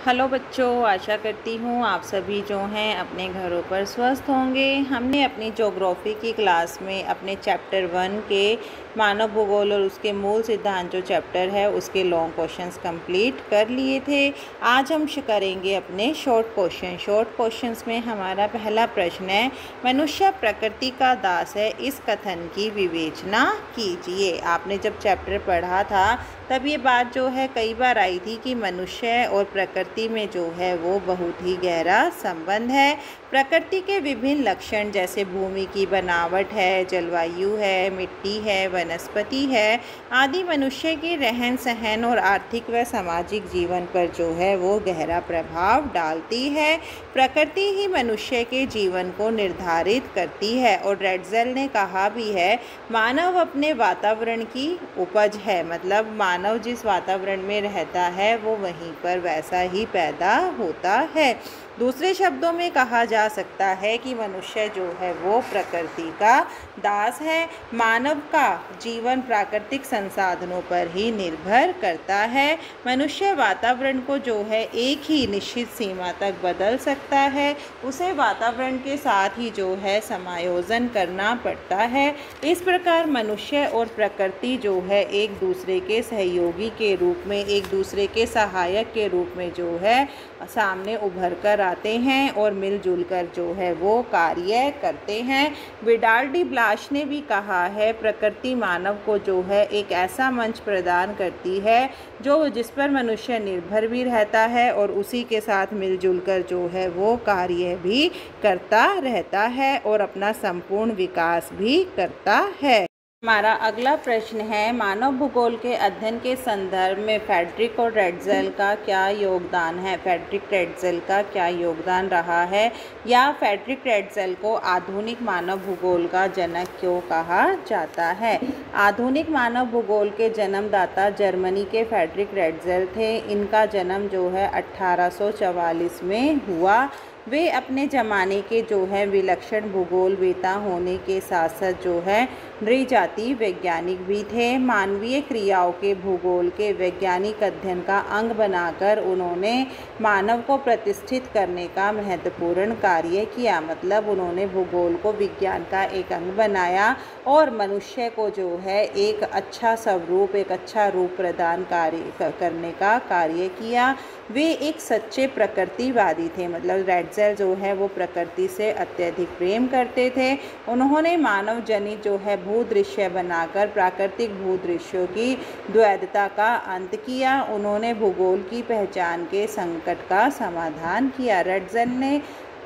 Hello बच्चों, आशा करती हूँ आप सभी जो हैं अपने घरों पर स्वस्थ होंगे। हमने अपनी ज्योग्राफी की क्लास में अपने चैप्टर 1 के मानव भूगोल और उसके मूल सिद्धांत जो चैप्टर है उसके लॉन्ग क्वेश्चंस कंप्लीट कर लिए थे। आज हम करेंगे अपने शॉर्ट क्वेश्चंस में हमारा पहला प्रश्न है, मनुष्य प्रकृति का दास है, इस कथन की विवेचना कीजिए। आपने जब चैप्टर पढ़ा था तब ये बात जो है कई बार आई थी कि मनुष्य और प्रकृति में जो है वो बहुत ही गहरा संबंध है। प्रकृति के विभिन्न लक्षण जैसे भूमि की बनावट है, जलवायु है, मिट्टी है, वनस्पति है आदि मनुष्य के रहन सहन और आर्थिक व सामाजिक जीवन पर जो है वो गहरा प्रभाव डालती है। प्रकृति ही मनुष्य के जीवन को निर्धारित करती है और रेडज़ेल ने कहा भी है, मानव अपने वातावरण की उपज है। मतलब मानव जिस वातावरण में रहता है वो वहीं पर वैसा ही पैदा होता है। दूसरे शब्दों में कहा जा सकता है कि मनुष्य जो है वो प्रकृति का दास है। मानव का जीवन प्राकृतिक संसाधनों पर ही निर्भर करता है। मनुष्य वातावरण को जो है एक ही निश्चित सीमा तक बदल सकता है, उसे वातावरण के साथ ही जो है समायोजन करना पड़ता है। इस प्रकार मनुष्य और प्रकृति जो है एक दूसरे के सहयोगी के रूप में, एक दूसरे के सहायक के रूप में जो है सामने उभर कर आते हैं और मिलजुल कर जो है वो कार्य करते हैं। विडाल डी ब्लाश ने भी कहा है, प्रकृति मानव को जो है एक ऐसा मंच प्रदान करती है जिस पर मनुष्य निर्भर भी रहता है और उसी के साथ मिलजुल कर जो है वो कार्य भी करता रहता है और अपना संपूर्ण विकास भी करता है। हमारा अगला प्रश्न है, मानव भूगोल के अध्ययन के संदर्भ में फ्रेडरिक और रेडज़ेल का क्या योगदान है। फ्रेडरिक रेडज़ेल का क्या योगदान रहा है, या फ्रेडरिक रेडज़ेल को आधुनिक मानव भूगोल का जनक क्यों कहा जाता है। आधुनिक मानव भूगोल के जन्मदाता जर्मनी के फ्रेडरिक रेडज़ेल थे। इनका जन्म जो है 1844 में हुआ। वे अपने ज़माने के जो है विलक्षण भूगोलवेता होने के साथ साथ जो है नृजाति वैज्ञानिक भी थे। मानवीय क्रियाओं के भूगोल के वैज्ञानिक अध्ययन का अंग बनाकर उन्होंने मानव को प्रतिष्ठित करने का महत्वपूर्ण कार्य किया। मतलब उन्होंने भूगोल को विज्ञान का एक अंग बनाया और मनुष्य को जो है एक अच्छा स्वरूप, एक अच्छा रूप प्रदान करने का कार्य किया। वे एक सच्चे प्रकृतिवादी थे। मतलब रेडज़ेल जो है वो प्रकृति से अत्यधिक प्रेम करते थे। उन्होंने मानव जनित जो है भूदृश्य बनाकर प्राकृतिक भूदृश्यों की द्वैतता का अंत किया। उन्होंने भूगोल की पहचान के संकट का समाधान किया। रेडज़ेल ने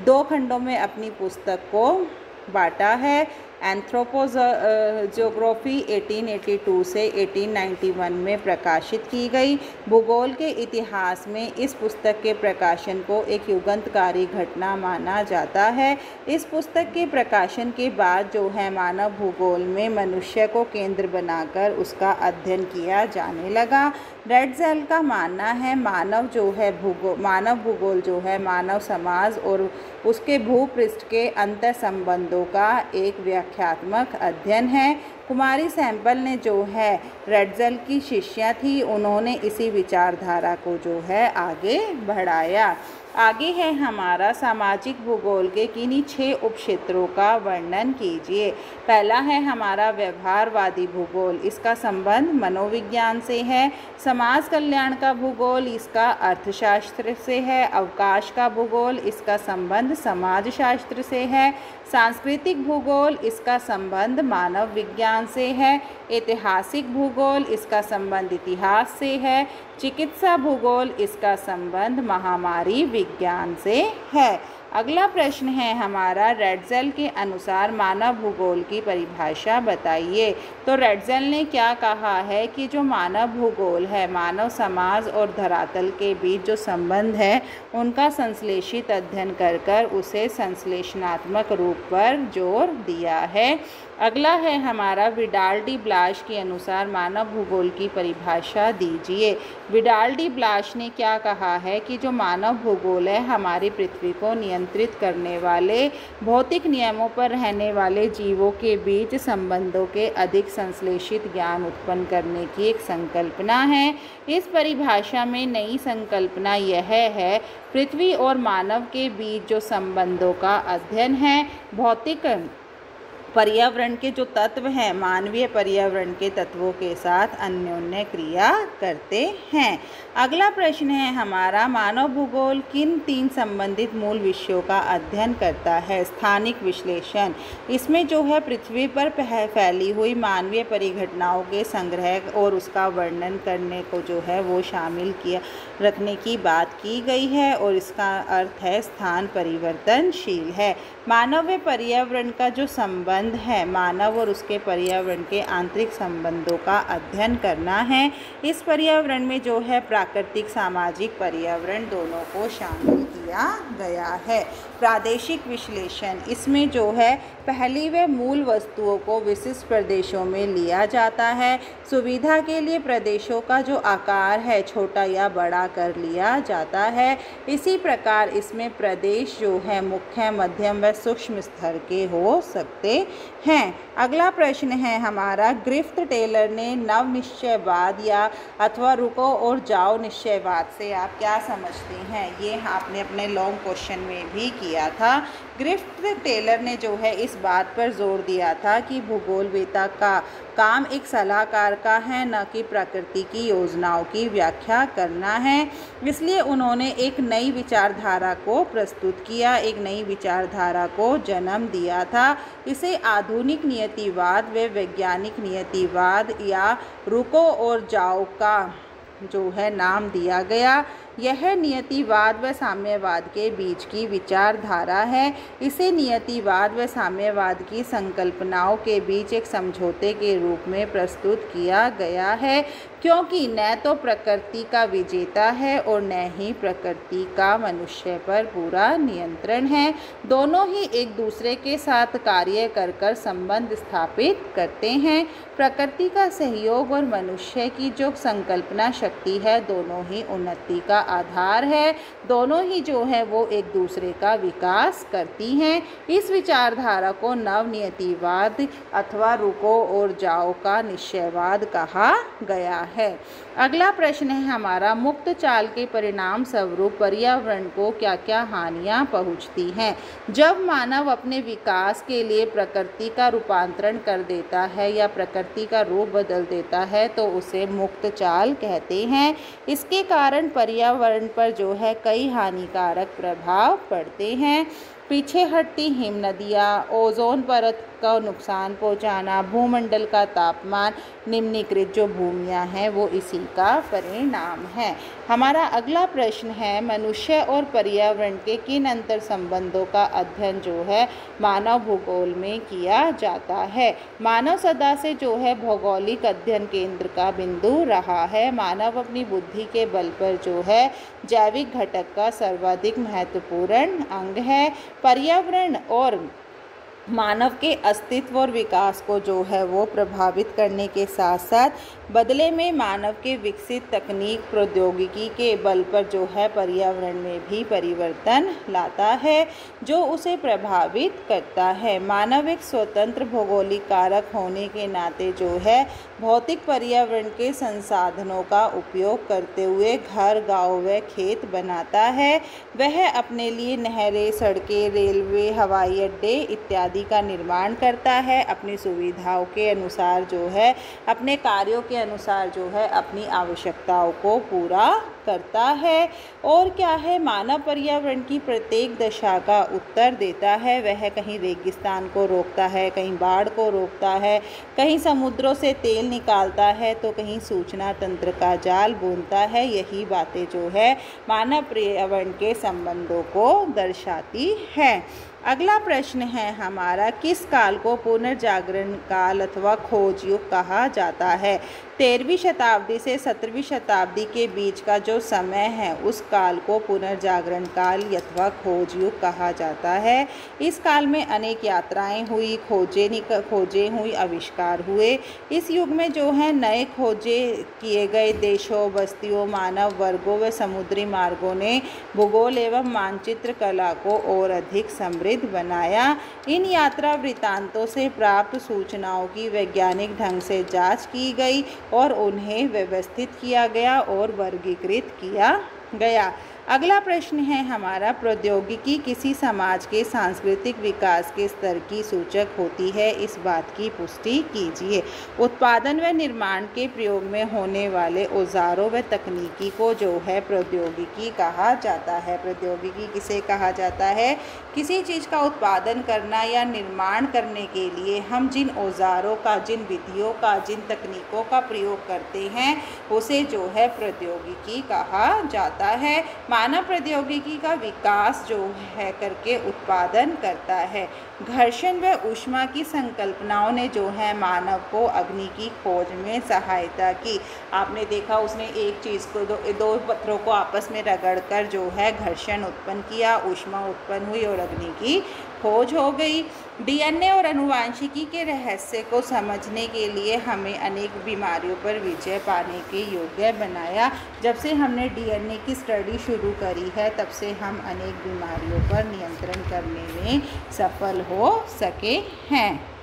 2 खंडों में अपनी पुस्तक को बांटा है। एंथ्रोपोज्योग्राफी 1882 से 1891 में प्रकाशित की गई। भूगोल के इतिहास में इस पुस्तक के प्रकाशन को एक युगांतकारी घटना माना जाता है। इस पुस्तक के प्रकाशन के बाद जो है मानव भूगोल में मनुष्य को केंद्र बनाकर उसका अध्ययन किया जाने लगा। रेडज़ेल का मानना है मानव भूगोल जो है मानव समाज और उसके भूपृष्ठ के अंतर संबंधों का एक व्याख्यात्मक अध्ययन है। कुमारी सैंपल ने जो है रेडज़ेल की शिष्या थी, उन्होंने इसी विचारधारा को जो है आगे बढ़ाया। आगे है हमारा सामाजिक भूगोल के किन्हीं 6 उपक्षेत्रों का वर्णन कीजिए। पहला है हमारा व्यवहारवादी भूगोल, इसका संबंध मनोविज्ञान से है। समाज कल्याण का भूगोल, इसका अर्थशास्त्र से है। अवकाश का भूगोल, इसका संबंध समाजशास्त्र से है। सांस्कृतिक भूगोल, इसका संबंध मानव विज्ञान से है। ऐतिहासिक भूगोल, इसका संबंध इतिहास से है। चिकित्सा भूगोल, इसका संबंध महामारी विज्ञान से है। अगला प्रश्न है हमारा, रेडज़ेल के अनुसार मानव भूगोल की परिभाषा बताइए। तो रेडज़ेल ने क्या कहा है कि जो मानव भूगोल है, मानव समाज और धरातल के बीच जो संबंध है उनका संश्लेषित अध्ययन कर उसे संश्लेषणात्मक रूप पर जोर दिया है। अगला है हमारा, विडाल डी ब्लाश के अनुसार मानव भूगोल की परिभाषा दीजिए। विडाल डी ब्लाश ने क्या कहा है कि जो मानव भूगोल है हमारी पृथ्वी को नियंत्रित नियंत्रित करने वाले भौतिक नियमों पर रहने वाले जीवों के बीच संबंधों के अधिक संश्लेषित ज्ञान उत्पन्न करने की एक संकल्पना है। इस परिभाषा में नई संकल्पना यह है, पृथ्वी और मानव के बीच जो संबंधों का अध्ययन है, भौतिक पर्यावरण के जो तत्व हैं मानवीय पर्यावरण के तत्वों के साथ अन्योन्य क्रिया करते हैं। अगला प्रश्न है हमारा, मानव भूगोल किन 3 संबंधित मूल विषयों का अध्ययन करता है? स्थानिक विश्लेषण, इसमें जो है पृथ्वी पर फैली हुई मानवीय परिघटनाओं के संग्रह और उसका वर्णन करने को जो है वो शामिल किया रखने की बात की गई है और इसका अर्थ है स्थान परिवर्तनशील है। मानवीय पर्यावरण का जो संबंध है, मानव और उसके पर्यावरण के आंतरिक संबंधों का अध्ययन करना है। इस पर्यावरण में जो है प्राकृतिक सामाजिक पर्यावरण दोनों को शामिल किया गया है। प्रादेशिक विश्लेषण, इसमें जो है पहली व मूल वस्तुओं को विशिष्ट प्रदेशों में लिया जाता है। सुविधा के लिए प्रदेशों का जो आकार है छोटा या बड़ा कर लिया जाता है। इसी प्रकार इसमें प्रदेश जो है मुख्य, मध्यम व सूक्ष्म स्तर के हो सकते हैं। अगला प्रश्न है हमारा, ग्रिफ्थ टेलर ने नव निश्चयवाद या अथवा रुको और जाओ निश्चयवाद से आप क्या समझते हैं? ये आपने अपने लॉन्ग क्वेश्चन में भी किया था। ग्रिफ्थ टेलर ने जो है इस बात पर जोर दिया था कि भूगोलवेत्ता का काम एक सलाहकार का है, न कि प्रकृति की योजनाओं की व्याख्या करना है। इसलिए उन्होंने एक नई विचारधारा को प्रस्तुत किया, एक नई विचारधारा को जन्म दिया था। इसे आधुनिक नियतिवाद व वैज्ञानिक नियतिवाद या रुको और जाओ का जो है नाम दिया गया। यह नियतिवाद व साम्यवाद के बीच की विचारधारा है। इसे नियतिवाद व साम्यवाद की संकल्पनाओं के बीच एक समझौते के रूप में प्रस्तुत किया गया है, क्योंकि न तो प्रकृति का विजेता है और न ही प्रकृति का मनुष्य पर पूरा नियंत्रण है। दोनों ही एक दूसरे के साथ कार्य कर संबंध स्थापित करते हैं। प्रकृति का सहयोग और मनुष्य की जो संकल्पना शक्ति है, दोनों ही उन्नति का आधार है। दोनों ही जो है वो एक दूसरे का विकास करती हैं। इस विचारधारा को नवनियतिवाद अथवा रुको और जाओ का निश्चयवाद कहा गया है। अगला प्रश्न है हमारा, मुक्त चाल के परिणाम स्वरूप पर्यावरण को क्या क्या हानियां पहुंचती हैं? जब मानव अपने विकास के लिए प्रकृति का रूपांतरण कर देता है या प्रकृति का रूप बदल देता है तो उसे मुक्त चाल कहते हैं। इसके कारण पर्यावरण पर जो है कई हानिकारक प्रभाव पड़ते हैं। पीछे हटती हिम नदियाँ, ओजोन परत का नुकसान पहुंचाना, भूमंडल का तापमान, निम्नीकृत जो भूमियाँ हैं वो इसी का परिणाम है। हमारा अगला प्रश्न है, मनुष्य और पर्यावरण के किन अंतर संबंधों का अध्ययन जो है मानव भूगोल में किया जाता है? मानव सदा से जो है भौगोलिक अध्ययन केंद्र का बिंदु रहा है। मानव अपनी बुद्धि के बल पर जो है जैविक घटक का सर्वाधिक महत्वपूर्ण अंग है। पर्यावरण और मानव के अस्तित्व और विकास को जो है वो प्रभावित करने के साथ साथ बदले में मानव के विकसित तकनीक प्रौद्योगिकी के बल पर जो है पर्यावरण में भी परिवर्तन लाता है जो उसे प्रभावित करता है। मानव एक स्वतंत्र भौगोलिक कारक होने के नाते जो है भौतिक पर्यावरण के संसाधनों का उपयोग करते हुए घर, गांव व खेत बनाता है। वह अपने लिए नहरें, सड़कें, रेलवे, हवाई अड्डे इत्यादि का निर्माण करता है। अपनी सुविधाओं के अनुसार जो है अपने कार्यों के अनुसार जो है अपनी आवश्यकताओं को पूरा करता है। और क्या है, मानव पर्यावरण की प्रत्येक दशा का उत्तर देता है। वह कहीं रेगिस्तान को रोकता है, कहीं बाढ़ को रोकता है, कहीं समुद्रों से तेल निकालता है तो कहीं सूचना तंत्र का जाल बुनता है। यही बातें जो है मानव पर्यावरण के संबंधों को दर्शाती है। अगला प्रश्न है हमारा, किस काल को पुनर्जागरण काल अथवा खोज युग कहा जाता है? 13वीं शताब्दी से 17वीं शताब्दी के बीच का जो समय है उस काल को पुनर्जागरण काल अथवा खोज युग कहा जाता है। इस काल में अनेक यात्राएं हुई, खोजें हुई, आविष्कार हुए। इस युग में जो है नए खोजे किए गए देशों, बस्तियों, मानव वर्गों व समुद्री मार्गों ने भूगोल एवं मानचित्र कला को और अधिक समृद्ध बनाया। इन यात्रा वृत्तांतों से प्राप्त सूचनाओं की वैज्ञानिक ढंग से जांच की गई और उन्हें व्यवस्थित किया गया और वर्गीकृत किया गया। अगला प्रश्न है हमारा, प्रौद्योगिकी किसी समाज के सांस्कृतिक विकास के स्तर की सूचक होती है, इस बात की पुष्टि कीजिए। उत्पादन व निर्माण के प्रयोग में होने वाले औजारों व तकनीकी को जो है प्रौद्योगिकी कहा जाता है। प्रौद्योगिकी किसे कहा जाता है? किसी चीज़ का उत्पादन करना या निर्माण करने के लिए हम जिन औजारों का, जिन विधियों का, जिन तकनीकों का प्रयोग करते हैं उसे जो है प्रौद्योगिकी कहा जाता है। मानव प्रौद्योगिकी का विकास जो है करके उत्पादन करता है। घर्षण व ऊष्मा की संकल्पनाओं ने जो है मानव को अग्नि की खोज में सहायता की। आपने देखा उसने एक चीज़ को, दो पत्थरों को आपस में रगड़कर जो है घर्षण उत्पन्न किया, ऊष्मा उत्पन्न हुई और अग्नि की खोज हो गई। डीएनए और आनुवांशिकी के रहस्य को समझने के लिए हमें अनेक बीमारियों पर विजय पाने के योग्य बनाया। जब से हमने डीएनए की स्टडी शुरू करी है तब से हम अनेक बीमारियों पर नियंत्रण करने में सफल हो सके हैं।